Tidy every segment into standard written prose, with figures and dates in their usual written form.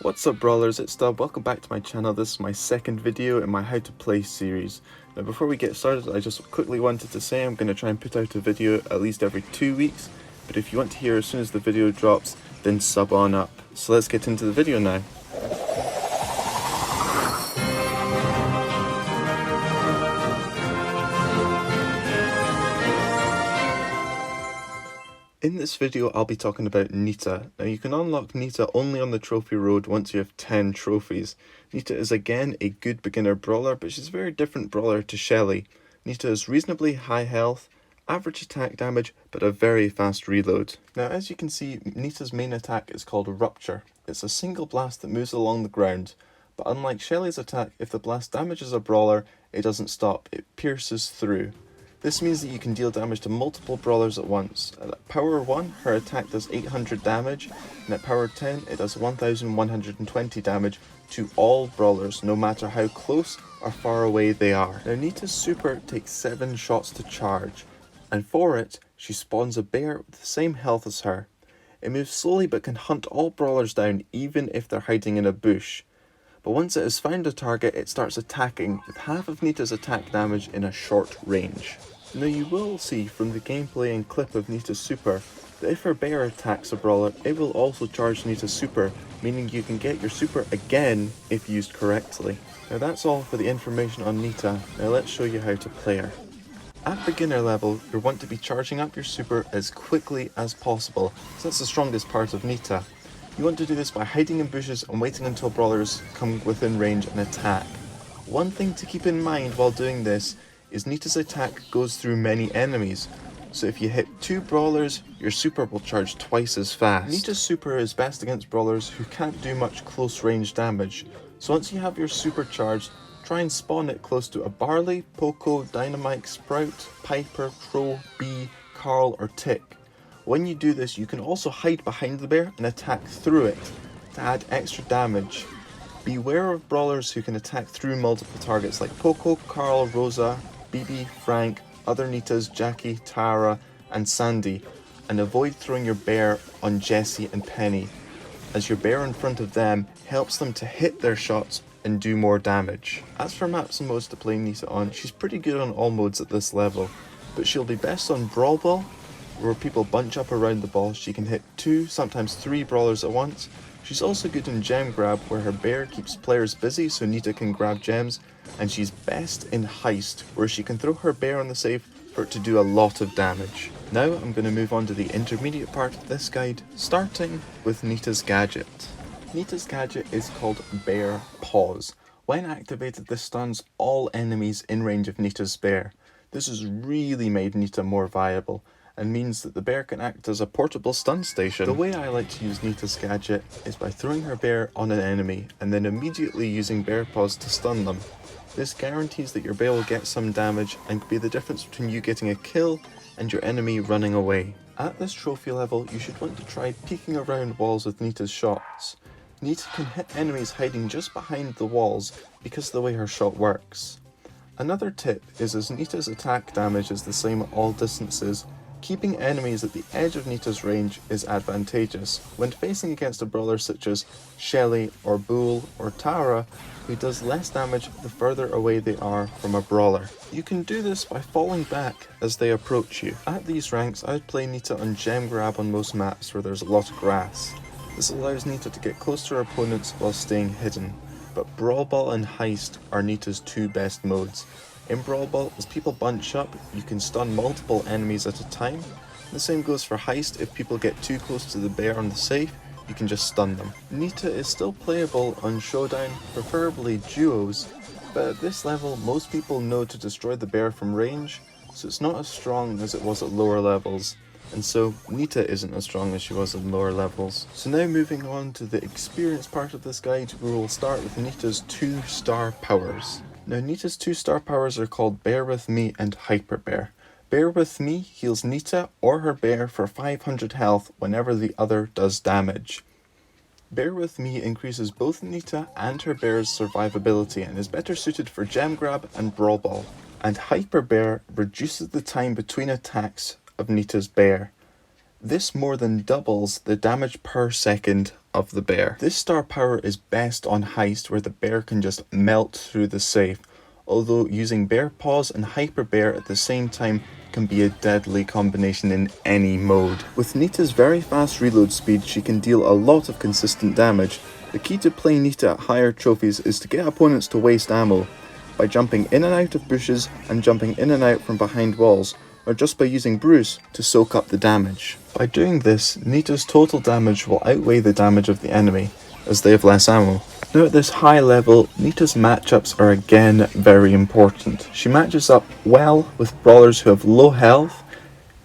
What's up brawlers, it's Stubb. Welcome back to my channel. This is my second video in my how to play series. Now before we get started, I just quickly wanted to say I'm going to try and put out a video at least every 2 weeks, but if you want to hear as soon as the video drops, then sub on up. So let's get into the video now. In this video, I'll be talking about Nita. Now you can unlock Nita only on the trophy road once you have 10 trophies. Nita is again a good beginner brawler, but she's a very different brawler to Shelly. Nita is reasonably high health, average attack damage, but a very fast reload. Now as you can see, Nita's main attack is called Rupture. It's a single blast that moves along the ground, but unlike Shelly's attack, if the blast damages a brawler, it doesn't stop, it pierces through. This means that you can deal damage to multiple brawlers at once. At power 1, her attack does 800 damage, and at power 10, it does 1120 damage to all brawlers, no matter how close or far away they are. Now Nita's super takes 7 shots to charge, and for it, she spawns a bear with the same health as her. It moves slowly but can hunt all brawlers down even if they're hiding in a bush. But once it has found a target, it starts attacking with half of Nita's attack damage in a short range. Now you will see from the gameplay and clip of Nita's super that if her bear attacks a brawler, it will also charge Nita's super, meaning you can get your super again if used correctly. Now that's all for the information on Nita. Now let's show you how to play her. At beginner level, you want to be charging up your super as quickly as possible, so that's the strongest part of Nita. You want to do this by hiding in bushes and waiting until brawlers come within range and attack. One thing to keep in mind while doing this is Nita's attack goes through many enemies, so if you hit 2 brawlers, your super will charge twice as fast. Nita's super is best against brawlers who can't do much close range damage, so once you have your super charged, try and spawn it close to a Barley, Poco, Dynamite, Sprout, Piper, Crow, Bee, Carl or Tick. When you do this, you can also hide behind the bear and attack through it to add extra damage. Beware of brawlers who can attack through multiple targets like Poco, Carl, Rosa, BB, Frank, other Nitas, Jackie, Tara and Sandy, and avoid throwing your bear on Jessie and Penny, as your bear in front of them helps them to hit their shots and do more damage. As for maps and modes to play Nita on, she's pretty good on all modes at this level, but she'll be best on Brawl Ball, where people bunch up around the ball. She can hit 2, sometimes 3 brawlers at once. She's also good in Gem Grab, where her bear keeps players busy so Nita can grab gems, and she's best in Heist, where she can throw her bear on the safe for it to do a lot of damage. Now I'm going to move on to the intermediate part of this guide, starting with Nita's gadget. Nita's gadget is called Bear Pause. When activated, this stuns all enemies in range of Nita's bear. This has really made Nita more viable, and means that the bear can act as a portable stun station. The way I like to use Nita's gadget is by throwing her bear on an enemy and then immediately using bear pause to stun them. This guarantees that your bear will get some damage and could be the difference between you getting a kill and your enemy running away. At this trophy level, you should want to try peeking around walls with Nita's shots. Nita can hit enemies hiding just behind the walls because of the way her shot works. Another tip is, as Nita's attack damage is the same at all distances, keeping enemies at the edge of Nita's range is advantageous when facing against a brawler such as Shelly or Bull or Tara, who does less damage the further away they are from a brawler. You can do this by falling back as they approach you. At these ranks, I'd play Nita on Gem Grab on most maps where there's a lot of grass. This allows Nita to get close to her opponents while staying hidden, but Brawl Ball and Heist are Nita's 2 best modes. In Brawl Ball, as people bunch up, you can stun multiple enemies at a time. The same goes for Heist. If people get too close to the bear on the safe, you can just stun them. Nita is still playable on Showdown, preferably duos, but at this level most people know to destroy the bear from range, so it's not as strong as it was at lower levels, and so Nita isn't as strong as she was in lower levels. So now moving on to the experience part of this guide, we will start with Nita's 2-star powers. Now Nita's 2-star powers are called Bear With Me and Hyper Bear. Bear With Me heals Nita or her bear for 500 health whenever the other does damage. Bear With Me increases both Nita and her bear's survivability and is better suited for Gem Grab and Brawl Ball. And Hyper Bear reduces the time between attacks of Nita's bear. This more than doubles the damage per second of the bear. This star power is best on heist where the bear can just melt through the safe, although using bear paws and hyper bear at the same time can be a deadly combination in any mode. With Nita's very fast reload speed, she can deal a lot of consistent damage. The key to playing Nita at higher trophies is to get opponents to waste ammo by jumping in and out of bushes and jumping in and out from behind walls, or just by using Bruce to soak up the damage. By doing this, Nita's total damage will outweigh the damage of the enemy, as they have less ammo. Now at this high level, Nita's matchups are again very important. She matches up well with brawlers who have low health,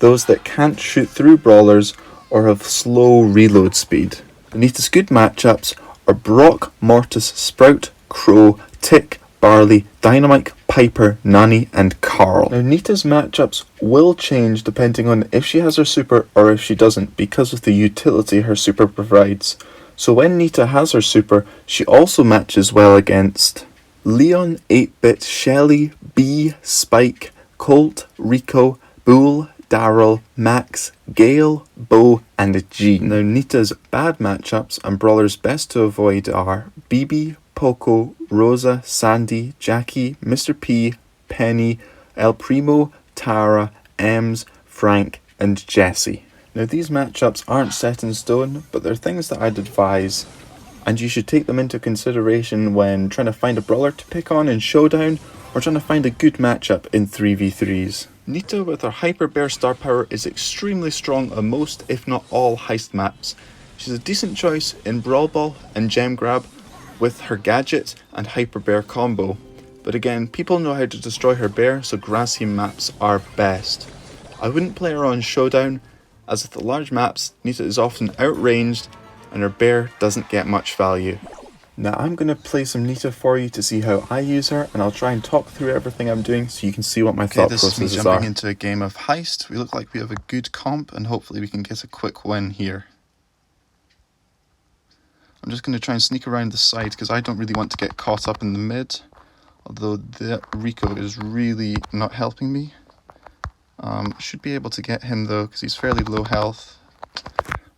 those that can't shoot through brawlers, or have slow reload speed. Nita's good matchups are Brock, Mortis, Sprout, Crow, Tick, Barley, Dynamite, Piper, Nani, and Carl. Now Nita's matchups will change depending on if she has her super or if she doesn't, because of the utility her super provides. So when Nita has her super, she also matches well against Leon, 8-Bit, Shelly, Bee, Spike, Colt, Rico, Bull, Daryl, Max, Gale, Bo, and G. Now Nita's bad matchups and brawlers best to avoid are BB, Poco, Rosa, Sandy, Jackie, Mr. P, Penny, El Primo, Tara, Ems, Frank, and Jesse. Now these matchups aren't set in stone, but they're things that I'd advise, and you should take them into consideration when trying to find a brawler to pick on in Showdown, or trying to find a good matchup in 3v3s. Nita with her Hyper Bear star power is extremely strong on most, if not all, heist maps. She's a decent choice in Brawl Ball and Gem Grab with her gadget and Hyper Bear combo, but again, people know how to destroy her bear, so grassy maps are best. I wouldn't play her on Showdown, as with the large maps, Nita is often outranged and her bear doesn't get much value. Now I'm going to play some Nita for you to see how I use her, and I'll try and talk through everything I'm doing so you can see what my thought processes are. This is me jumping into a game of heist. We look like we have a good comp and hopefully we can get a quick win here. I'm just going to try and sneak around the side because I don't really want to get caught up in the mid, although the Rico is really not helping me. Should be able to get him though because he's fairly low health.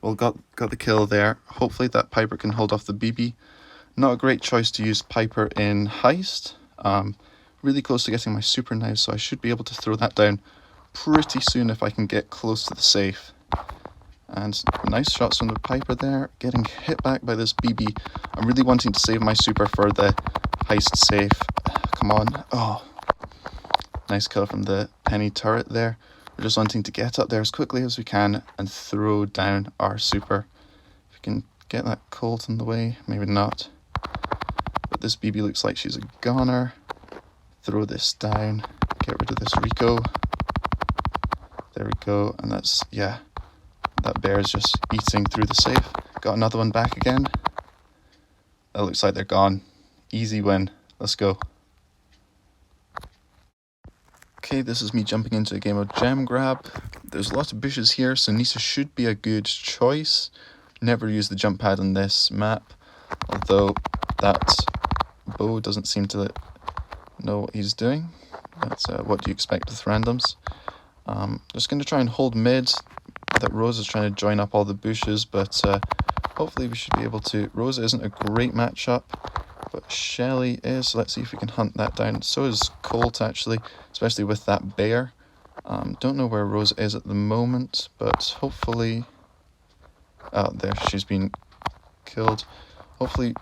Well, got the kill there. Hopefully that Piper can hold off the BB. Not a great choice to use Piper in heist. Really close to getting my super now, so I should be able to throw that down pretty soon if I can get close to the safe. And nice shots from the Piper there, getting hit back by this BB. I'm really wanting to save my super for the heist safe. Come on. Oh, nice kill from the Penny turret there. We're just wanting to get up there as quickly as we can and throw down our super. If we can get that Colt in the way, maybe not. But this BB looks like she's a goner. Throw this down, get rid of this Rico. There we go, and that's, yeah, that bear is just eating through the safe. Got another one back again. That looks like they're gone. Easy win. Let's go. Okay, this is me jumping into a game of Gem Grab. There's a lot of bushes here, so Nita should be a good choice. Never use the jump pad on this map, although that Bo doesn't seem to know what he's doing. That's what do you expect with randoms. Just going to try and hold mid. That Rose is trying to join up all the bushes, but hopefully we should be able to. Rose isn't a great matchup, but Shelly is. Let's see if we can hunt that down. So is Colt, actually, especially with that bear. Don't know where Rose is at the moment, but hopefully... Oh, there, she's been killed. Hopefully...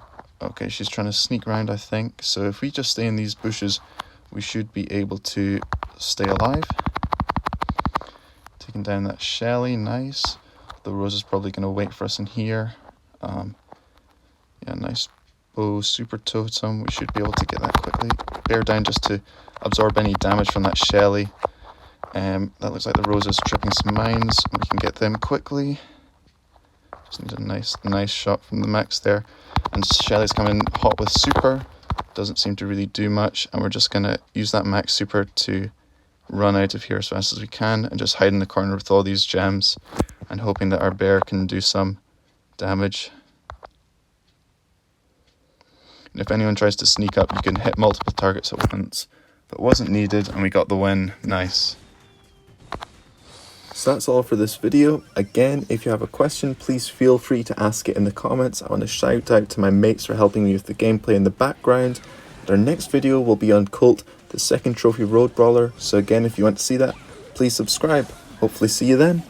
Okay, she's trying to sneak around, I think. So if we just stay in these bushes, we should be able to stay alive. Taking down that Shelly, nice. The Rose is probably going to wait for us in here. Yeah, nice bow, super totem. We should be able to get that quickly. Bear down just to absorb any damage from that Shelly. That looks like the Rose is tripping some mines. We can get them quickly. Just need a nice shot from the Max there. And Shelly's coming hot with super. Doesn't seem to really do much. And we're just going to use that Max super to run out of here as fast as we can and just hide in the corner with all these gems and hoping that our bear can do some damage. And if anyone tries to sneak up, you can hit multiple targets at once. But it wasn't needed and we got the win. Nice. So that's all for this video. Again, if you have a question, please feel free to ask it in the comments. I want to shout out to my mates for helping me with the gameplay in the background. And our next video will be on Colt, the second Trophy Road Brawler. So again, if you want to see that, please subscribe. Hopefully see you then.